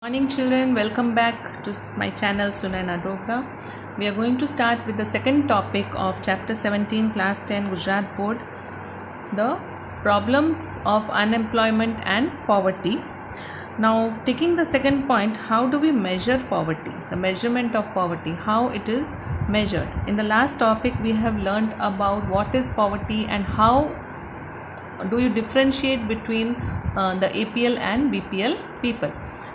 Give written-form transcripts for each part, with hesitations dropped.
Morning children, welcome back to my channel Sunaina Dogra. We are going to start with the second topic of chapter 17 class 10 Gujarat board, the problems of unemployment and poverty. Now taking the second point, how do we measure poverty? The measurement of poverty, how it is measured. In the last topic we have learned about what is poverty and how do you differentiate between the APL and BPL people.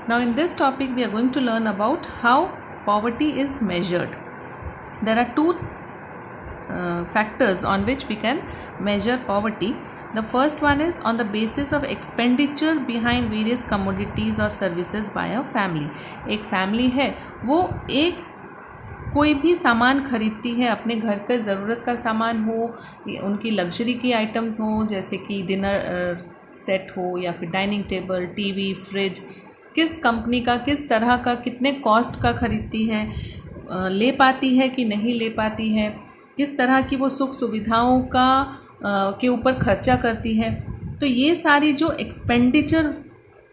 Now in this topic we are going to learn about how poverty is measured. There are two factors on which we can measure poverty. The first one is on the basis of expenditure behind various commodities or services by a family. एक family है वो एक कोई भी सामान खरीदती है, अपने घर के ज़रूरत का सामान हो, उनकी लग्जरी की आइटम्स हो, जैसे कि डिनर सेट हो या फिर डाइनिंग टेबल, टीवी, फ्रिज, किस कंपनी का, किस तरह का, कितने कॉस्ट का खरीदती है, ले पाती है कि नहीं ले पाती है, किस तरह की वो सुख सुविधाओं का के ऊपर खर्चा करती है. तो ये सारी जो एक्सपेंडिचर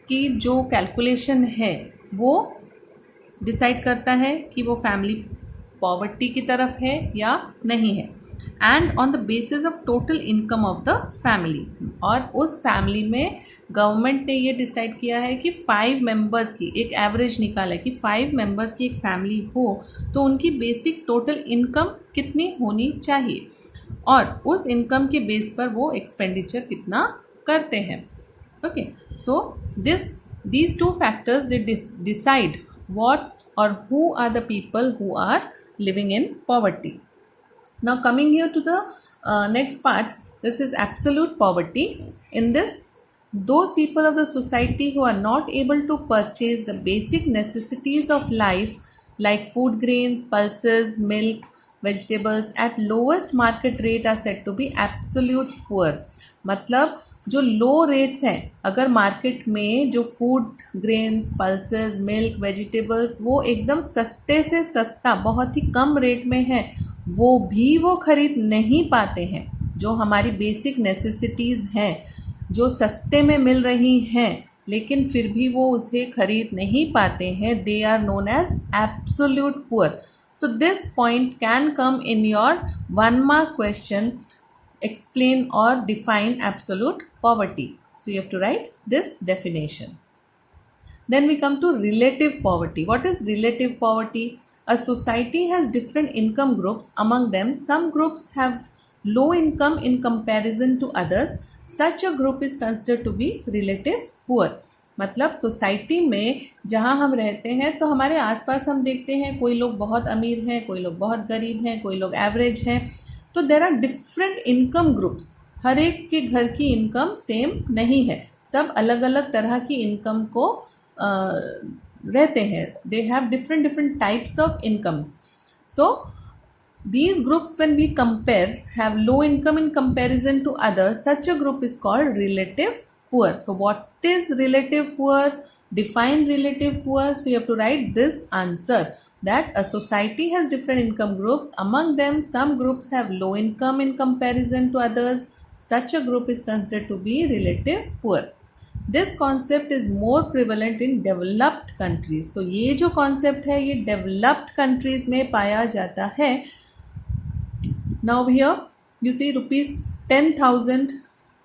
की जो कैलकुलेशन है वो डिसाइड करता है कि वो फैमिली पॉवर्टी की तरफ है या नहीं है. And on the basis of total income of the family, और उस फैमिली में गवर्नमेंट ने ये डिसाइड किया है कि 5 मेंबर्स की एक एवरेज निकाला है कि 5 मेंबर्स की एक फैमिली हो तो उनकी बेसिक टोटल इनकम कितनी होनी चाहिए और उस इनकम के बेस पर वो एक्सपेंडिचर कितना करते हैं. Okay, so these two factors they decide what or who are the people who are living in poverty. Now coming here to the next part, this is absolute poverty. In this, those people of the society who are not able to purchase the basic necessities of life like food grains, pulses, milk, vegetables at lowest market rate are said to be absolute poor. मतलब जो लो rates हैं, अगर market में जो food grains, pulses, milk, vegetables वो एकदम सस्ते से सस्ता, बहुत ही कम रेट में है, वो भी वो ख़रीद नहीं पाते हैं. जो हमारी बेसिक नेसेसिटीज़ हैं जो सस्ते में मिल रही हैं लेकिन फिर भी वो उसे ख़रीद नहीं पाते हैं, they are known as absolute poor. So this point can come in your 1 mark question. Explain or define absolute poverty. So you have to write this definition. Then we come to relative poverty. What is relative poverty? A society has different income groups. Among them, some groups have low income in comparison to others. Such a group is considered to be relative poor. मतलब society में जहाँ हम रहते हैं तो हमारे आसपास हम देखते हैं कोई लोग बहुत अमीर हैं, कोई लोग बहुत गरीब हैं, कोई लोग एवरेज हैं. तो there are different income groups. हर एक के घर की इनकम सेम नहीं है, सब अलग अलग तरह की इनकम को रहते हैं. They have different types of incomes. So these groups when we compare have low income in comparison to others. Such a group is called relative poor. So what is relative poor? Define relative poor. So you have to write this answer, that a society has different income groups. Among them, some groups have low income in comparison to others. Such a group is considered to be relative poor. This concept is more prevalent in developed countries. तो ये जो concept है ये developed countries में पाया जाता है. Now here you see rupees 10,000,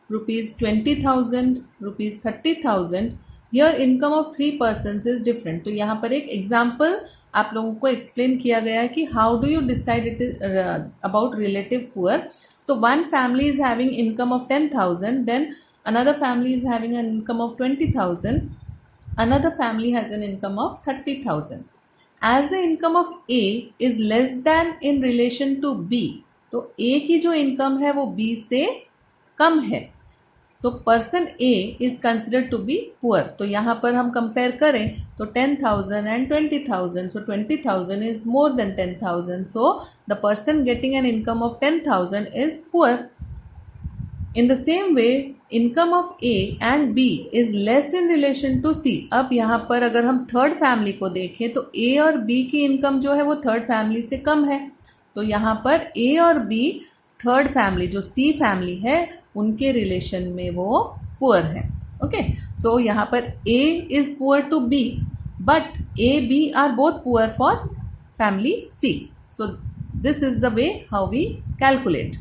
rupees 20,000, rupees 30,000. Here income of 3 persons is different. तो यहाँ पर एक example आप लोगों को explain किया गया है कि how do you decide it is about relative poor. So one family is having income of 10,000, then another family is having an income of 20,000, another family has an income of 30,000. As the income of A is less than in relation to B, तो A की जो income है वो B से कम है. So person A is considered to be poor. तो यहाँ पर हम कंपेयर करें तो 10,000 and 20,000. So 20,000 is more than 10,000. So the person getting an income of 10,000 is poor. In the same way income of A and B is less in relation to C. अब यहाँ पर अगर हम थर्ड फैमिली को देखें तो A और B की इनकम जो है वो थर्ड फैमिली से कम है. तो यहाँ पर A और B थर्ड फैमिली जो C फैमिली है उनके रिलेशन में वो पुअर है. ओके, सो यहाँ पर A is poor to B but A, B are both poor for family C. So this is the way how we calculate.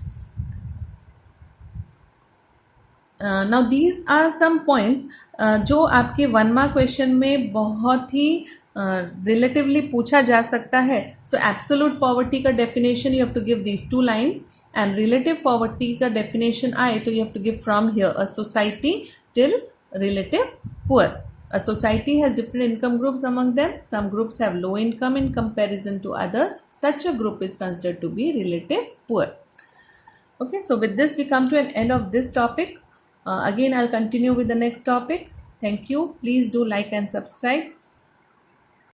Now these are some points जो आपके 1 mark question में बहुत ही relatively पूछा जा सकता है. सो एब्सोल्यूट पॉवर्टी का definition you have to give these 2 lines, and relative poverty का डेफिनेशन आए तो you have to give from here a society till relative poor. A society has different income groups among them. Some groups have low income in comparison to others. Such a group is considered to be relative poor. Okay, so with this we come to an end of this topic. Again, I'll continue with the next topic. Thank you. Please do like and subscribe.